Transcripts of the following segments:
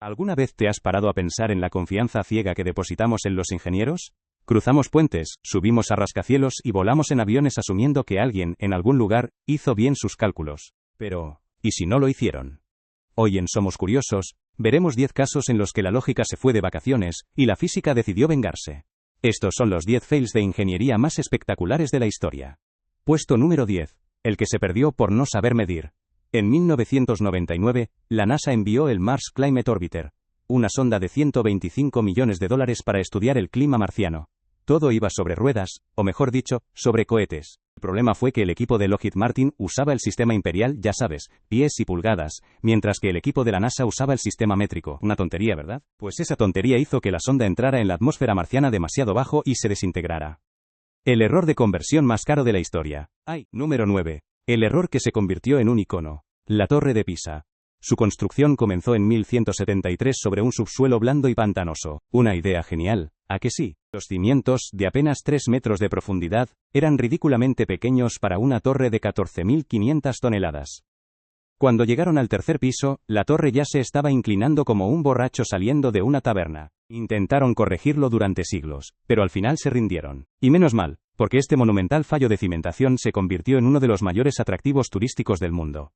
¿Alguna vez te has parado a pensar en la confianza ciega que depositamos en los ingenieros? Cruzamos puentes, subimos a rascacielos y volamos en aviones asumiendo que alguien, en algún lugar, hizo bien sus cálculos. Pero, ¿y si no lo hicieron? Hoy en Somos Curiosos, veremos 10 casos en los que la lógica se fue de vacaciones, y la física decidió vengarse. Estos son los 10 fails de ingeniería más espectaculares de la historia. Puesto número 10. El que se perdió por no saber medir. En 1999, la NASA envió el Mars Climate Orbiter, una sonda de $125 millones para estudiar el clima marciano. Todo iba sobre ruedas, o mejor dicho, sobre cohetes. El problema fue que el equipo de Lockheed Martin usaba el sistema imperial, ya sabes, pies y pulgadas, mientras que el equipo de la NASA usaba el sistema métrico. Una tontería, ¿verdad? Pues esa tontería hizo que la sonda entrara en la atmósfera marciana demasiado bajo y se desintegrara. El error de conversión más caro de la historia. Número 9. El error que se convirtió en un icono. La Torre de Pisa. Su construcción comenzó en 1173 sobre un subsuelo blando y pantanoso. Una idea genial, ¿a que sí? Los cimientos, de apenas 3 metros de profundidad, eran ridículamente pequeños para una torre de 14.500 toneladas. Cuando llegaron al tercer piso, la torre ya se estaba inclinando como un borracho saliendo de una taberna. Intentaron corregirlo durante siglos, pero al final se rindieron. Y menos mal, porque este monumental fallo de cimentación se convirtió en uno de los mayores atractivos turísticos del mundo.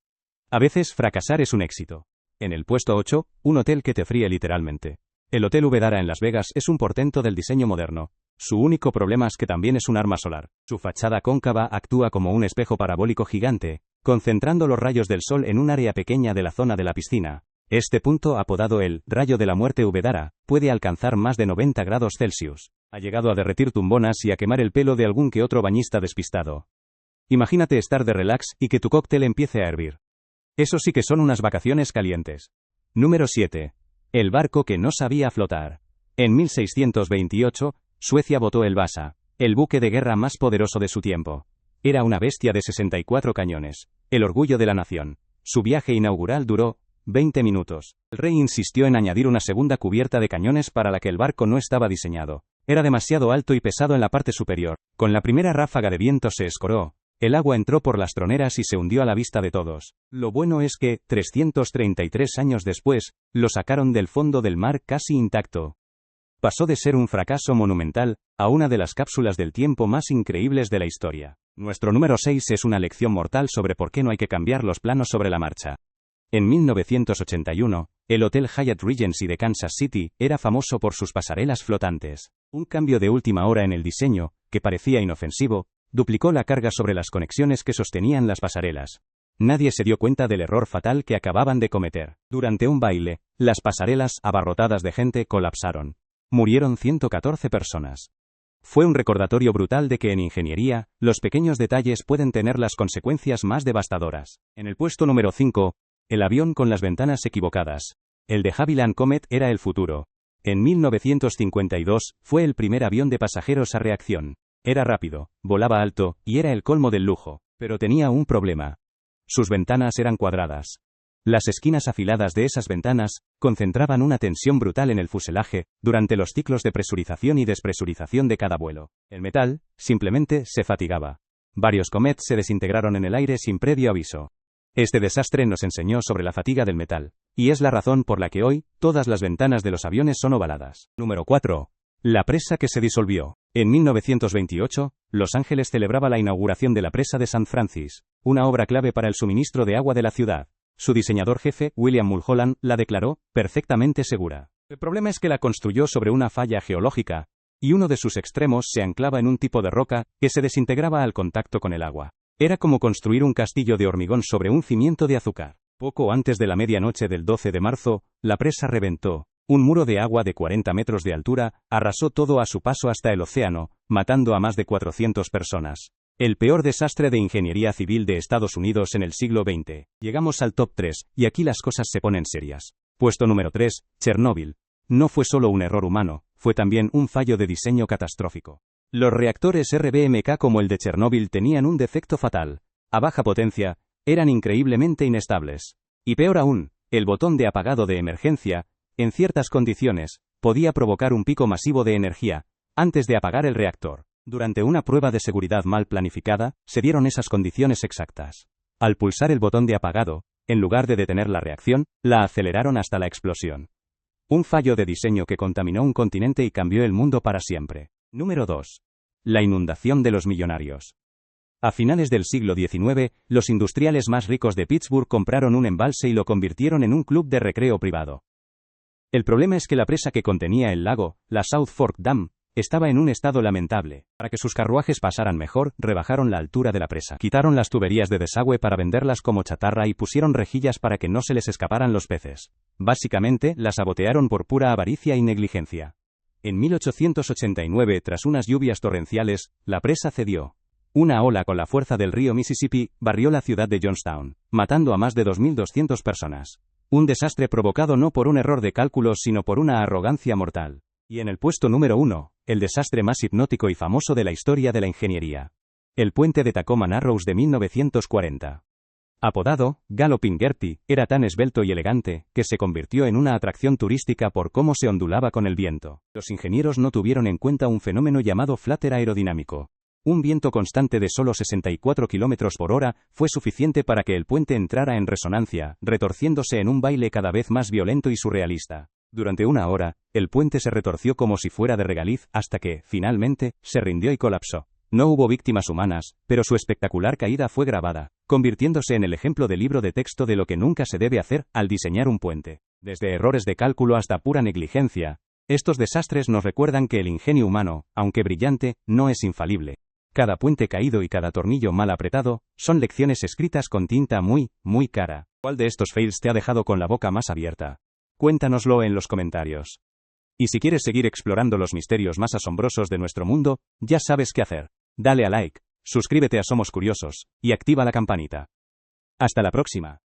A veces fracasar es un éxito. En el puesto 8, un hotel que te fríe literalmente. El Hotel Ubedara en Las Vegas es un portento del diseño moderno. Su único problema es que también es un arma solar. Su fachada cóncava actúa como un espejo parabólico gigante, concentrando los rayos del sol en un área pequeña de la zona de la piscina. Este punto, apodado el rayo de la muerte Ubedara, puede alcanzar más de 90 grados Celsius. Ha llegado a derretir tumbonas y a quemar el pelo de algún que otro bañista despistado. Imagínate estar de relax y que tu cóctel empiece a hervir. Eso sí que son unas vacaciones calientes. Número 7. El barco que no sabía flotar. En 1628, Suecia botó el Vasa, el buque de guerra más poderoso de su tiempo. Era una bestia de 64 cañones, el orgullo de la nación. Su viaje inaugural duró 20 minutos. El rey insistió en añadir una segunda cubierta de cañones para la que el barco no estaba diseñado. Era demasiado alto y pesado en la parte superior. Con la primera ráfaga de viento se escoró. El agua entró por las troneras y se hundió a la vista de todos. Lo bueno es que, 333 años después, lo sacaron del fondo del mar casi intacto. Pasó de ser un fracaso monumental, a una de las cápsulas del tiempo más increíbles de la historia. Nuestro número 6 es una lección mortal sobre por qué no hay que cambiar los planos sobre la marcha. En 1981, el Hotel Hyatt Regency de Kansas City era famoso por sus pasarelas flotantes. Un cambio de última hora en el diseño, que parecía inofensivo, duplicó la carga sobre las conexiones que sostenían las pasarelas. Nadie se dio cuenta del error fatal que acababan de cometer. Durante un baile, las pasarelas, abarrotadas de gente, colapsaron. Murieron 114 personas. Fue un recordatorio brutal de que en ingeniería, los pequeños detalles pueden tener las consecuencias más devastadoras. En el puesto número 5, el avión con las ventanas equivocadas. El de Havilland Comet era el futuro. En 1952, fue el primer avión de pasajeros a reacción. Era rápido, volaba alto, y era el colmo del lujo, pero tenía un problema. Sus ventanas eran cuadradas. Las esquinas afiladas de esas ventanas concentraban una tensión brutal en el fuselaje durante los ciclos de presurización y despresurización de cada vuelo. El metal, simplemente, se fatigaba. Varios Comets se desintegraron en el aire sin previo aviso. Este desastre nos enseñó sobre la fatiga del metal, y es la razón por la que hoy, todas las ventanas de los aviones son ovaladas. Número 4. La presa que se disolvió. En 1928, Los Ángeles celebraba la inauguración de la presa de St. Francis, una obra clave para el suministro de agua de la ciudad. Su diseñador jefe, William Mulholland, la declaró perfectamente segura. El problema es que la construyó sobre una falla geológica, y uno de sus extremos se anclaba en un tipo de roca que se desintegraba al contacto con el agua. Era como construir un castillo de hormigón sobre un cimiento de azúcar. Poco antes de la medianoche del 12 de marzo, la presa reventó. Un muro de agua de 40 metros de altura arrasó todo a su paso hasta el océano, matando a más de 400 personas. El peor desastre de ingeniería civil de Estados Unidos en el siglo XX. Llegamos al top 3, y aquí las cosas se ponen serias. Puesto número 3, Chernóbil. No fue solo un error humano, fue también un fallo de diseño catastrófico. Los reactores RBMK como el de Chernóbil tenían un defecto fatal. A baja potencia, eran increíblemente inestables. Y peor aún, el botón de apagado de emergencia, en ciertas condiciones, podía provocar un pico masivo de energía, antes de apagar el reactor. Durante una prueba de seguridad mal planificada, se dieron esas condiciones exactas. Al pulsar el botón de apagado, en lugar de detener la reacción, la aceleraron hasta la explosión. Un fallo de diseño que contaminó un continente y cambió el mundo para siempre. Número 2. La inundación de los millonarios. A finales del siglo XIX, los industriales más ricos de Pittsburgh compraron un embalse y lo convirtieron en un club de recreo privado. El problema es que la presa que contenía el lago, la South Fork Dam, estaba en un estado lamentable. Para que sus carruajes pasaran mejor, rebajaron la altura de la presa, quitaron las tuberías de desagüe para venderlas como chatarra y pusieron rejillas para que no se les escaparan los peces. Básicamente, la sabotearon por pura avaricia y negligencia. En 1889, tras unas lluvias torrenciales, la presa cedió. Una ola con la fuerza del río Mississippi barrió la ciudad de Johnstown, matando a más de 2.200 personas. Un desastre provocado no por un error de cálculos sino por una arrogancia mortal. Y en el puesto número 1, el desastre más hipnótico y famoso de la historia de la ingeniería. El puente de Tacoma Narrows de 1940. Apodado Galloping Gertie, era tan esbelto y elegante, que se convirtió en una atracción turística por cómo se ondulaba con el viento. Los ingenieros no tuvieron en cuenta un fenómeno llamado flutter aerodinámico. Un viento constante de solo 64 km por hora fue suficiente para que el puente entrara en resonancia, retorciéndose en un baile cada vez más violento y surrealista. Durante una hora, el puente se retorció como si fuera de regaliz, hasta que, finalmente, se rindió y colapsó. No hubo víctimas humanas, pero su espectacular caída fue grabada, convirtiéndose en el ejemplo de libro de texto de lo que nunca se debe hacer al diseñar un puente. Desde errores de cálculo hasta pura negligencia, estos desastres nos recuerdan que el ingenio humano, aunque brillante, no es infalible. Cada puente caído y cada tornillo mal apretado, son lecciones escritas con tinta muy, muy cara. ¿Cuál de estos fails te ha dejado con la boca más abierta? Cuéntanoslo en los comentarios. Y si quieres seguir explorando los misterios más asombrosos de nuestro mundo, ya sabes qué hacer. Dale a like, suscríbete a Somos Curiosos, y activa la campanita. Hasta la próxima.